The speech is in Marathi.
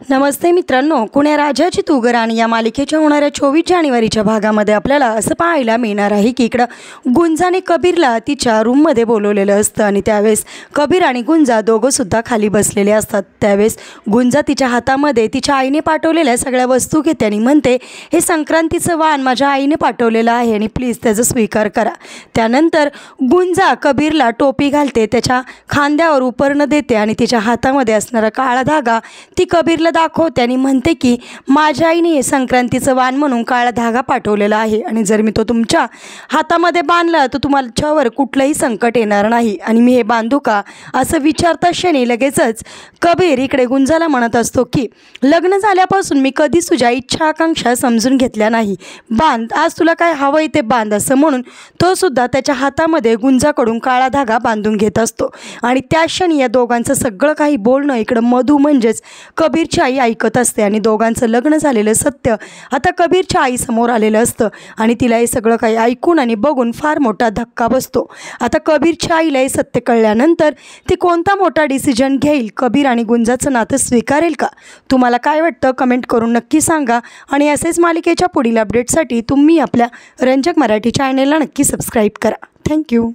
नमस्ते मित्रांनो, कुण्या राजाची तू राणी या मालिकेच्या होणाऱ्या 24 जानेवारीच्या भागामध्ये आपल्याला असं पाहायला मिळणार आहे की इकडं गुंजाने कबीरला तिच्या रूममध्ये बोलवलेलं असतं आणि त्यावेळेस कबीर आणि गुंजा दोघंसुद्धा खाली बसलेले असतात। त्यावेळेस गुंजा तिच्या हातामध्ये तिच्या आईने पाठवलेल्या सगळ्या वस्तू घेते आणि म्हणते, हे संक्रांतीचं वाण माझ्या आईने पाठवलेलं आहे आणि प्लीज त्याचा स्वीकार करा। त्यानंतर गुंजा कबीरला टोपी घालते, त्याच्या खांद्यावर उपरणं देते आणि तिच्या हातामध्ये असणारा काळा धागा ती कबीरला दाखवते आणि म्हणते की माझ्या आईने संक्रांतीचं वाण म्हणून काळा धागा पाठवलेला आहे आणि जर मी तो तुमच्या हातामध्ये बांधला तर तुमच्यावर कुठलंही संकट येणार नाही आणि मी हे बांधू का असं विचारता क्षणी लगेचच कबीर इकडे गुंजाला म्हणत असतो की लग्न झाल्यापासून मी कधीच तुझ्या इच्छा आकांक्षा समजून घेतल्या नाही, बांध आज तुला काय हवंय ते बांध असं म्हणून तो सुद्धा त्याच्या हातामध्ये गुंजाकडून काळा धागा बांधून घेत असतो। आणि त्या क्षणी या दोघांचं सगळं काही बोलणं इकडं मधू म्हणजेच कबीरची आई ऐकत असते आणि दोघांचं लग्न झालेलं सत्य आता कबीरच्या आईसमोर आलेलं असतं आणि तिला हे सगळं काही ऐकून आणि बघून फार मोठा धक्का बसतो। आता कबीरच्या आईला हे सत्य कळल्यानंतर ती कोणता मोठा डिसिजन घेईल, कबीर आणि गुंजाचं नातं स्वीकारेल का? तुम्हाला काय वाटतं कमेंट करून नक्की सांगा आणि असेच मालिकेच्या पुढील अपडेटसाठी तुम्ही आपल्या रंजक मराठी चॅनेलला नक्की सबस्क्राईब करा। थँक्यू।